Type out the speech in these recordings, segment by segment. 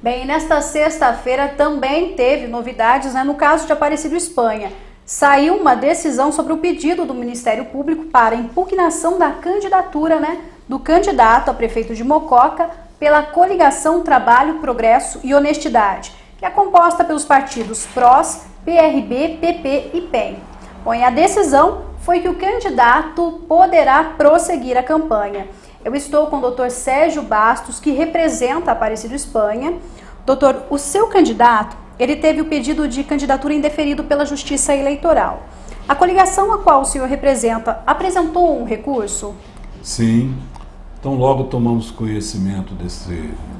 Bem, nesta sexta-feira também teve novidades, no caso de Aparecido Espanha. Saiu uma decisão sobre o pedido do Ministério Público para impugnação da candidatura, do candidato a prefeito de Mococa pela coligação Trabalho, Progresso e Honestidade, que é composta pelos partidos PROS, PRB, PP e PEN. Bom, e a decisão foi que o candidato poderá prosseguir a campanha. Eu estou com o Dr. Sérgio Bastos, que representa Aparecido Espanha. Doutor, o seu candidato, ele teve o pedido de candidatura indeferido pela Justiça Eleitoral. A coligação a qual o senhor representa apresentou um recurso? Sim. Então, logo tomamos conhecimento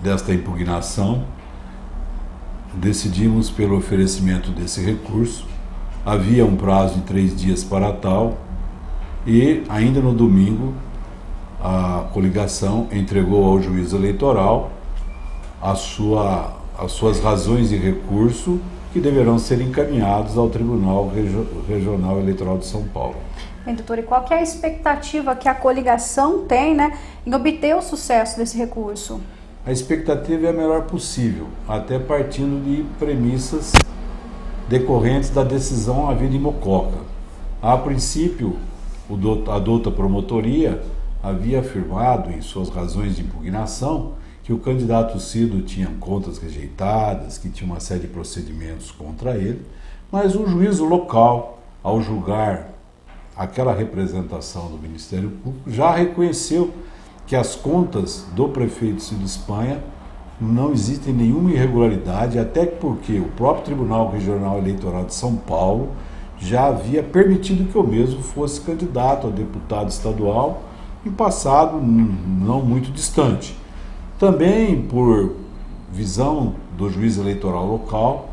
desta impugnação, decidimos pelo oferecimento desse recurso. Havia um prazo de 3 dias para tal e, ainda no domingo, a coligação entregou ao juiz eleitoral as suas razões de recurso, que deverão ser encaminhados ao Tribunal Regional Eleitoral de São Paulo. Bem, doutor, e qual que é a expectativa que a coligação tem, em obter o sucesso desse recurso? A expectativa é a melhor possível, até partindo de premissas decorrentes da decisão havida em Mococa. A princípio, a douta promotoria havia afirmado em suas razões de impugnação que o candidato Cido tinha contas rejeitadas, que tinha uma série de procedimentos contra ele, mas o juízo local, ao julgar aquela representação do Ministério Público, já reconheceu que as contas do prefeito Cido Espanha não existem nenhuma irregularidade, até porque o próprio Tribunal Regional Eleitoral de São Paulo já havia permitido que eu mesmo fosse candidato a deputado estadual em passado não muito distante. Também por visão do juiz eleitoral local,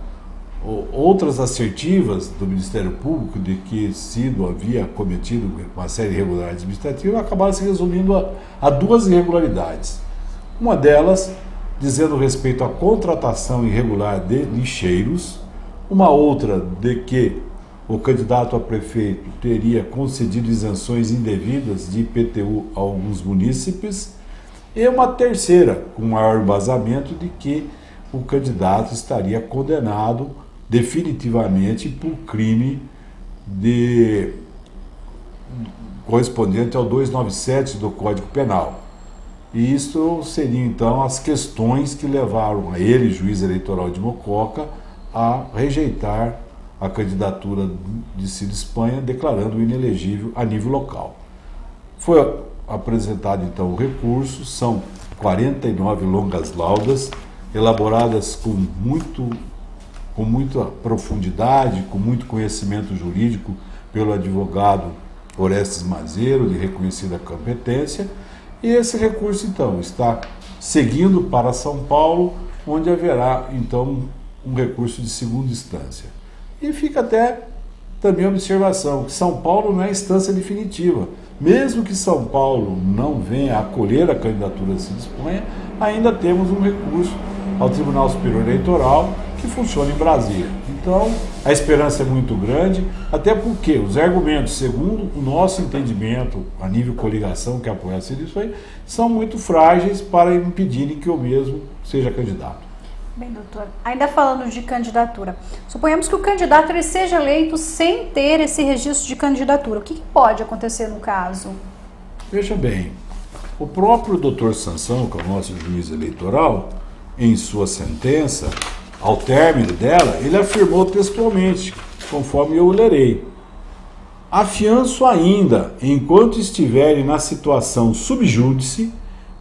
outras assertivas do Ministério Público de que Cido havia cometido uma série de irregularidades administrativas acabaram se resumindo a 2 irregularidades. Uma delas dizendo respeito à contratação irregular de lixeiros, uma outra de que o candidato a prefeito teria concedido isenções indevidas de IPTU a alguns munícipes, e uma terceira, com maior embasamento, de que o candidato estaria condenado definitivamente por crime correspondente ao 297 do Código Penal. E isso seriam, então, as questões que levaram a ele, juiz eleitoral de Mococa, a rejeitar a candidatura de Cido Espanha, declarando-o inelegível a nível local. Foi apresentado, então, o recurso, são 49 longas laudas, elaboradas com muita profundidade, com muito conhecimento jurídico pelo advogado Orestes Mazeiro, de reconhecida competência, e esse recurso, então, está seguindo para São Paulo, onde haverá, então, um recurso de segunda instância. E fica até também a observação que São Paulo não é a instância definitiva. Mesmo que São Paulo não venha a acolher a candidatura de Cido Espanha, ainda temos um recurso ao Tribunal Superior Eleitoral que funciona em Brasília. Então, a esperança é muito grande, até porque os argumentos, segundo o nosso entendimento, a nível coligação que apoia Cido Espanha, são muito frágeis para impedirem que eu mesmo seja candidato. Bem, doutor, ainda falando de candidatura, suponhamos que o candidato ele seja eleito sem ter esse registro de candidatura. O que pode acontecer no caso? Veja bem, o próprio doutor Sansão, que é o nosso juiz eleitoral, em sua sentença, ao término dela, ele afirmou textualmente, conforme eu lerei: afianço ainda, enquanto estiverem na situação subjúdice,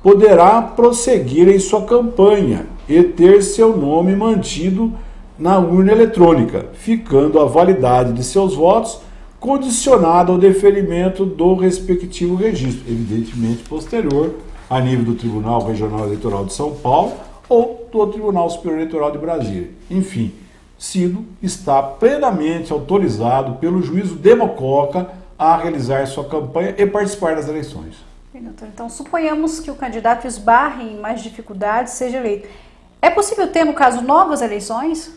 poderá prosseguir em sua campanha e ter seu nome mantido na urna eletrônica, ficando a validade de seus votos condicionada ao deferimento do respectivo registro, evidentemente posterior a nível do Tribunal Regional Eleitoral de São Paulo ou do Tribunal Superior Eleitoral de Brasília. Enfim, Cido está plenamente autorizado pelo juízo de Mococa a realizar sua campanha e participar das eleições. Bem, doutor, então suponhamos que o candidato esbarre em mais dificuldades, seja eleito. É possível ter, no caso, novas eleições?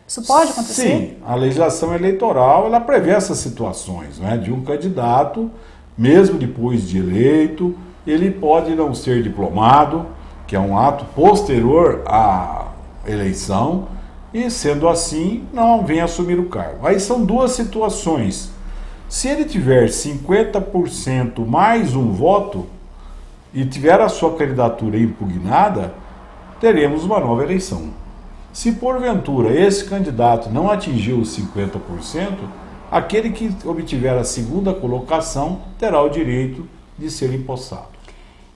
Isso pode acontecer? Sim, a legislação eleitoral ela prevê essas situações, de um candidato, mesmo depois de eleito, ele pode não ser diplomado, que é um ato posterior eleição e, sendo assim, não vem assumir o cargo. Aí são duas situações. Se ele tiver 50% mais um voto e tiver a sua candidatura impugnada, teremos uma nova eleição. Se porventura esse candidato não atingiu os 50%, aquele que obtiver a segunda colocação terá o direito de ser empossado.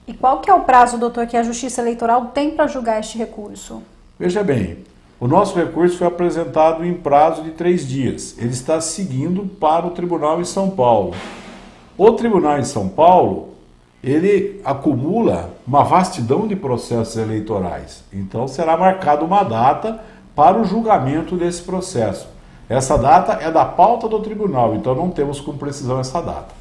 E qual que é o prazo, doutor, que a Justiça Eleitoral tem para julgar este recurso? Veja bem, o nosso recurso foi apresentado em prazo de 3 dias. Ele está seguindo para o Tribunal em São Paulo. O Tribunal em São Paulo, ele acumula uma vastidão de processos eleitorais. Então será marcada uma data para o julgamento desse processo. Essa data é da pauta do tribunal, então não temos com precisão essa data.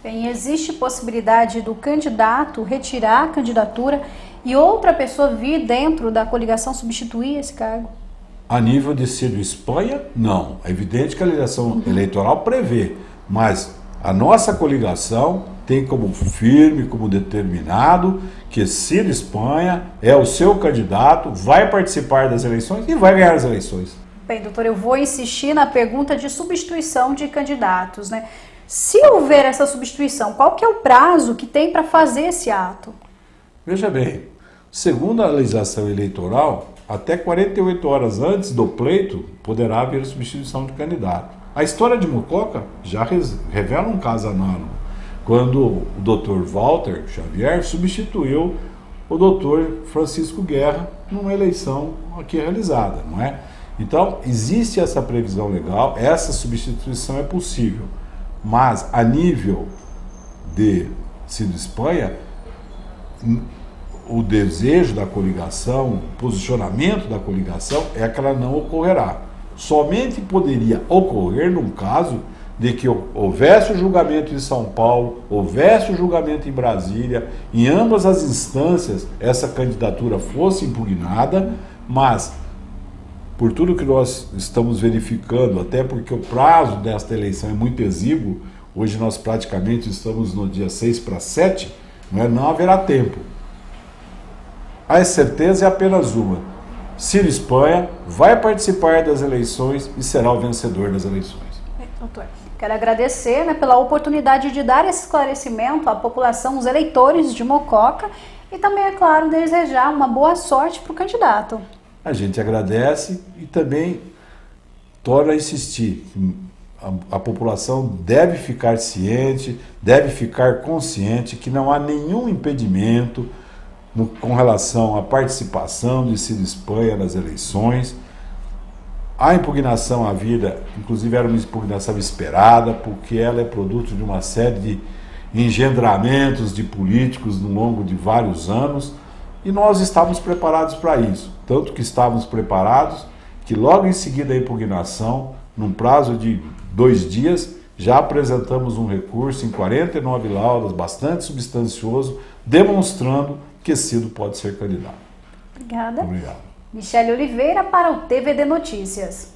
Bem, existe possibilidade do candidato retirar a candidatura e outra pessoa vir dentro da coligação substituir esse cargo? A nível de Ciro Espanha, não. É evidente que a legislação eleitoral prevê, mas a nossa coligação tem como firme, como determinado, que Ciro Espanha é o seu candidato, vai participar das eleições e vai ganhar as eleições. Bem, doutor, eu vou insistir na pergunta de substituição de candidatos, né? Se houver essa substituição, qual que é o prazo que tem para fazer esse ato? Veja bem, segundo a legislação eleitoral, até 48 horas antes do pleito poderá haver substituição de candidato. A história de Mococa já revela um caso análogo, quando o Dr. Walter Xavier substituiu o Dr. Francisco Guerra numa eleição aqui realizada, não é? Então, existe essa previsão legal, essa substituição é possível, mas a nível de Ciro Espanha, o desejo da coligação, o posicionamento da coligação é que ela não ocorrerá. Somente poderia ocorrer num caso de que houvesse o julgamento em São Paulo, houvesse o julgamento em Brasília, em ambas as instâncias essa candidatura fosse impugnada, mas por tudo que nós estamos verificando, até porque o prazo desta eleição é muito exíguo, hoje nós praticamente estamos no dia 6/7, não haverá tempo. A certeza é apenas uma: Ciro Espanha vai participar das eleições e será o vencedor das eleições. Doutor, quero agradecer, pela oportunidade de dar esse esclarecimento à população, os eleitores de Mococa, e também, é claro, desejar uma boa sorte para o candidato. A gente agradece e também torna a insistir. A população deve ficar ciente, deve ficar consciente que não há nenhum impedimento com relação à participação de Ciro Espanha nas eleições. A impugnação à vida, inclusive, era uma impugnação esperada, porque ela é produto de uma série de engendramentos de políticos no longo de vários anos, e nós estávamos preparados para isso. Tanto que estávamos preparados que logo em seguida a impugnação, num prazo de 2 dias, já apresentamos um recurso em 49 laudas, bastante substancioso, demonstrando que Ciro pode ser candidato. Obrigada. Obrigado. Michele Oliveira para o TVD Notícias.